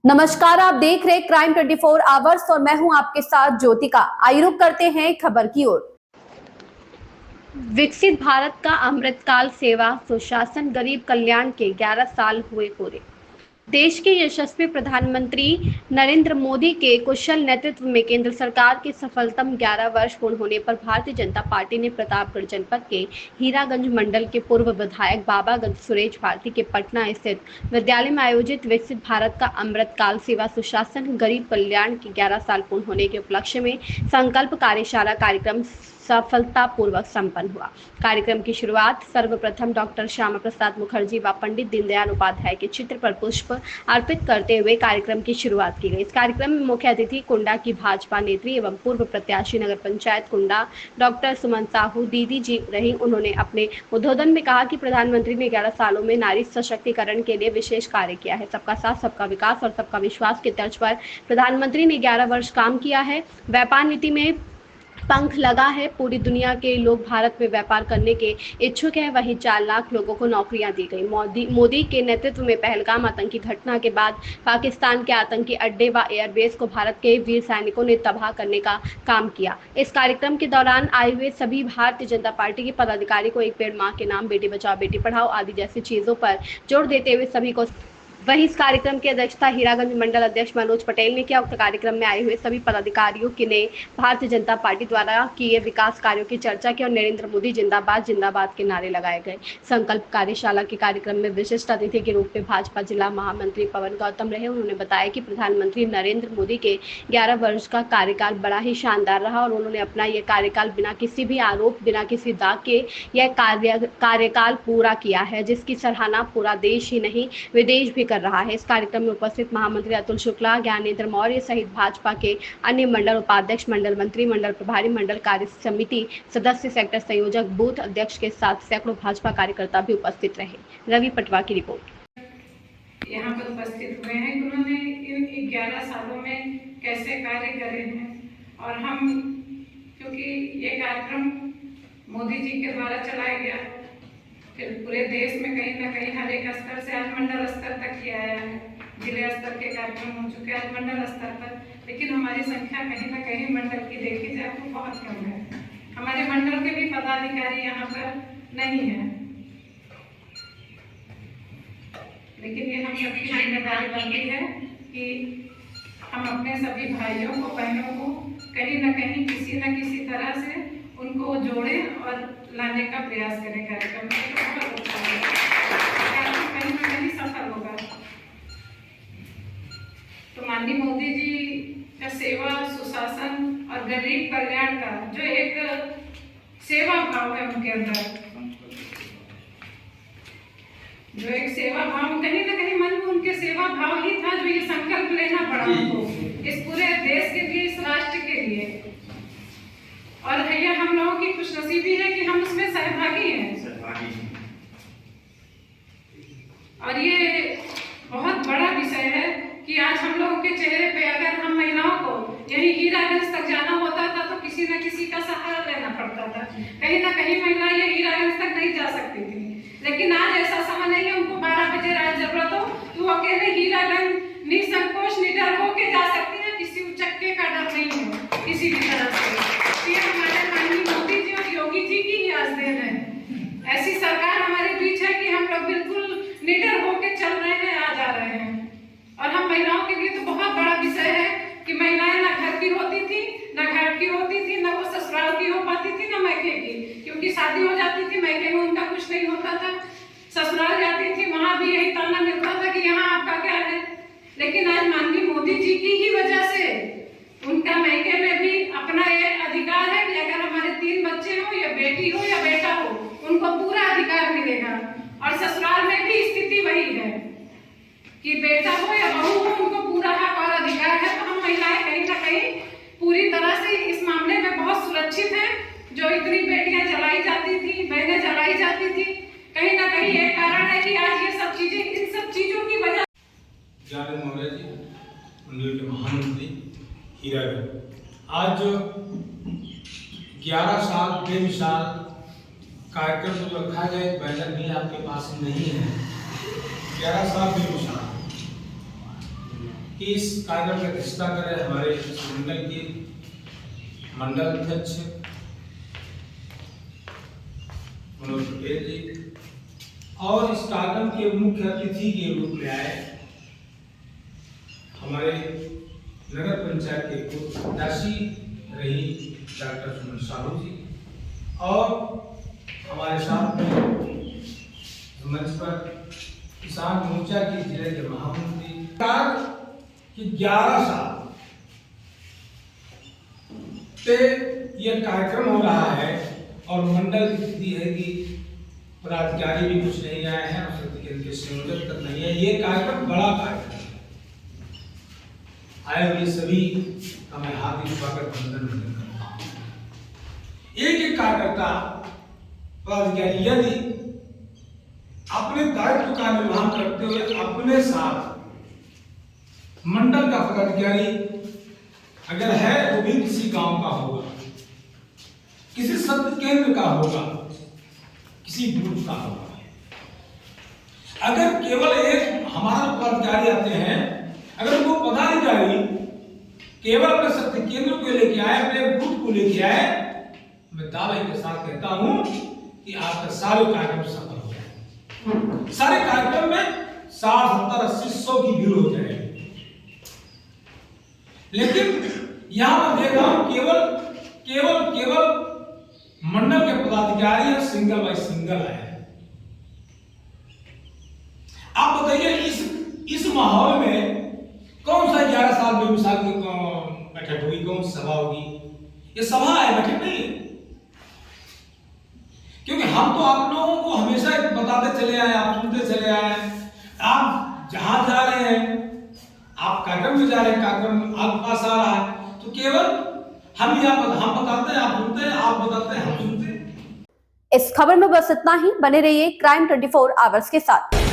नमस्कार, आप देख रहे क्राइम 24 आवर्स और मैं हूं आपके साथ ज्योतिका। आइए रुक करते हैं खबर की ओर। विकसित भारत का अमृतकाल सेवा सुशासन गरीब कल्याण के 11 साल हुए पूरे। देश के यशस्वी प्रधानमंत्री नरेंद्र मोदी के कुशल नेतृत्व में केंद्र सरकार के सफलतम 11 वर्ष पूर्ण होने पर भारतीय जनता पार्टी ने प्रतापगढ़ जनपद के हीरागंज मंडल के पूर्व विधायक बाबागंज सुरेश भारती के पटना स्थित विद्यालय में आयोजित विकसित भारत का अमृतकाल सेवा सुशासन गरीब कल्याण के 11 साल पूर्ण होने के उपलक्ष्य में संकल्प कार्यशाला कार्यक्रम सफलतापूर्वक संपन्न हुआ। कार्यक्रम की शुरुआत सर्वप्रथम डॉक्टर श्यामा प्रसाद मुखर्जी व पंडित दीनदयाल उपाध्याय के चित्र पर पुष्प अर्पित करते हुए कार्यक्रम की शुरुआत की गई। इस कार्यक्रम में मुख्य अतिथि कुंडा की भाजपा नेत्री एवं पूर्व प्रत्याशी नगर पंचायत कुंडा डॉक्टर सुमन साहू दीदी जी रही। उन्होंने अपने उद्बोधन में कहा कि प्रधानमंत्री ने 11 सालों में नारी सशक्तिकरण के लिए विशेष कार्य किया है। सबका साथ, सबका विकास और सबका विश्वास के तर्ज पर प्रधानमंत्री ने 11 वर्ष काम किया है। व्यापार नीति में पंख लगा है। पूरी दुनिया के लोग भारत में व्यापार करने के इच्छुक हैं। वहीं 4 लाख लोगों को नौकरियां दी गई। मोदी के नेतृत्व में पहलगाम आतंकी घटना के बाद पाकिस्तान के आतंकी अड्डे व एयरबेस को भारत के वीर सैनिकों ने तबाह करने का काम किया। इस कार्यक्रम के दौरान आए हुए सभी भारतीय जनता पार्टी के पदाधिकारी को एक पेड़ मां के नाम, बेटी बचाओ बेटी पढ़ाओ आदि जैसी चीजों पर जोर देते हुए सभी को वहीं इस कार्यक्रम की अध्यक्षता हीरागंज मंडल अध्यक्ष मनोज पटेल ने किया। उक्त कार्यक्रम में आए हुए सभी पदाधिकारियों ने भारतीय जनता पार्टी द्वारा किए विकास कार्यों की चर्चा की और नरेंद्र मोदी जिंदाबाद जिंदाबाद के नारे लगाए गए। संकल्प कार्यशाला के कार्यक्रम में विशिष्ट अतिथि के रूप में भाजपा जिला महामंत्री पवन गौतम रहे। उन्होंने बताया कि प्रधानमंत्री नरेंद्र मोदी के 11 वर्ष का कार्यकाल बड़ा ही शानदार रहा और उन्होंने अपना यह कार्यकाल बिना किसी भी आरोप, बिना किसी दाग के यह कार्यकाल पूरा किया है, जिसकी सराहना पूरा देश ही नहीं विदेश भी रहा है। इस कार्यक्रम में उपस्थित महामंत्री अतुल शुक्ला, ज्ञानेंद्र मौर्य सहित भाजपा के अन्य मंडल उपाध्यक्ष, मंडल मंत्री, मंडल प्रभारी, मंडल कार्य समिति सदस्य, सेक्टर संयोजक, बूथ अध्यक्ष के साथ सैकड़ों भाजपा कार्यकर्ता भी उपस्थित रहे। रवि पटवा की रिपोर्ट। यहाँ पर उपस्थित हुए हैं। उन्होंने इन 11 सालों में कैसे कार्य करे हैं और हम, क्योंकि ये कार्यक्रम मोदी जी के द्वारा चलाया गया, फिर पूरे देश में कहीं ना कहीं हर एक स्तर से आज मंडल स्तर तक किया आया है। जिले स्तर के कार्यक्रम हो चुके हैं आज मंडल स्तर पर, लेकिन हमारी संख्या कहीं ना कहीं मंडल की देखी जाए तो बहुत कम है। हमारे मंडल के भी पदाधिकारी यहाँ पर नहीं है, लेकिन ये हम सबकी जिम्मेदारी बनती है कि हम अपने सभी भाइयों को, बहनों को कहीं ना कहीं किसी न किसी तरह से उनको जोड़ें और लाने का प्रयास करें। कार्यक्रम बहुत अच्छा है, कहीं ना कहीं सफल होगा। तो माननीय मोदी जी का सेवा, सुशासन और गरीब कल्याण का जो एक सेवा भाव है उनके अंदर, जो एक सेवा भाव कहीं ना कहीं मन में उनके सेवा भाव ही था, जो ये संकल्प लेना पड़ा उनको इस पूरे देश के लिए, इस राष्ट्र के लिए। और भैया हम लोगों की खुशनसीबी है कि हम उसमें सहभागी हैं। और ये बहुत बड़ा विषय है कि आज हम लोगों के चेहरे पे, अगर हम महिलाओं को यही हीरागंज तक जाना होता था तो किसी न किसी का सहारा लेना पड़ता था। कहीं ना कहीं महिला ये हीरागंज तक नहीं जा सकती थी, लेकिन आज ऐसा समय नहीं है उनको 12 बजे रात जरूरत हो तो वो अकेले हीरागंज निसंकोच निडर होके जा सकती है। किसी उचक्के का डर नहीं है किसी भी तरह से। ये हमारे माननीय मोदी जी और योगी जी की ही आज देन है। ऐसी सरकार हमारे बीच है कि हम लोग बिल्कुल निडर होके चल रहे हैं, आ जा रहे हैं। और हम महिलाओं के लिए तो बहुत बड़ा विषय है कि महिलाएं ना घर की होती थी, ना घर की होती थी, ना वो ससुराल की हो पाती थी, ना मैके की, क्योंकि शादी हो जाती थी, मैके में उनका कुछ नहीं होता था। ससुराल जाती थी, वहां भी यही ताना मिलता था कि यहाँ आपका क्या है। लेकिन आज माननीय मोदी जी की ही वजह से उनका मैके में भी अपना एक अधिकार है कि अगर हमारे 3 बच्चे हो, या बेटी हो या बेटा हो, उनको पूरा अधिकार मिलेगा। और ससुराल में भी स्थिति वही है कि बेटा हो या बहू हो, उनको पूरा हक और अधिकार है। तो हम महिलाएं कहीं ना कहीं पूरी तरह से इस मामले में बहुत सुरक्षित हैं। जो इतनी बेटियां जलाई जाती थी, बहनें जलाई जाती थी, कहीं ना कहीं ये कारण है कि आज ये सब चीजें, इन सब चीजों की वजह। मौर्य जी, मंडल के महामंत्री हीरागंज, आज 11 साल बेमिसाल कार्यक्रम जो रखा गया, बैनर भी आपके पास नहीं है। 11 साल बेमिसाल कि इस कार्यक्रम की अध्यक्षता करें हमारे मंडल के मंडल अध्यक्ष मनोज पटेल जी, और इस कार्यक्रम के मुख्य अतिथि के रूप में आए हमारे नगर पंचायत के पूर्व प्रत्याशी रही डॉक्टर सुमन साहू जी, और हमारे साथ में मंच पर किसान मोर्चा की जिले के महामंत्री कि 11 साल से यह कार्यक्रम हो रहा है और मंडल की स्थिति है कि पदाधिकारी भी कुछ नहीं आए हैं और शक्ति केंद्र के संयोजक तक नहीं है। ये कार्यक्रम बड़ा कार्यक्रम है। आए हुए सभी का मैं हार्दिक स्वागत वंदन करता हूँ। एक कार्यकर्ता पदाधिकारी यदि अपने दायित्व का निर्वहन करते हुए अपने साथ मंडल का पदाधिकारी अगर है वो भी किसी गांव का होगा, किसी शक्ति केंद्र का होगा, किसी ग्रुप का होगा। अगर केवल एक हमारा पदाधिकारी आते हैं, अगर वो पदाधिकारी केवल अपने शक्ति केंद्र को लेके आए, अपने ग्रुप को लेके आए, मैं दावे के साथ कहता हूं कि आपका सारे कार्यक्रम सफल हो जाए। सारे कार्यक्रम में 60, 70, 80, 100 की भीड़ हो जाएगी। लेकिन यहां पर देख रहा हूं केवल मंडल के पदाधिकारी सिंगल बाय सिंगल आए हैं। आप बताइए इस माहौल में कौन सा 11 साल बेमिसाल की बैठक होगी, कौन सी सभा होगी? ये सभा है, बैठक नहीं है। क्योंकि हम तो आप लोगों को हमेशा बताते चले आए, आप सुनते चले आए, आप जहां जा रहे हैं, आप कार्यक्रम में जा रहे हैं, कार्यक्रम आपके पास आ रहा है, तो केवल हम बताते हैं, आप सुनते हैं, आप बताते हैं, हम सुनते हैं। इस खबर में बस इतना ही। बने रहिए क्राइम 24 आवर्स के साथ।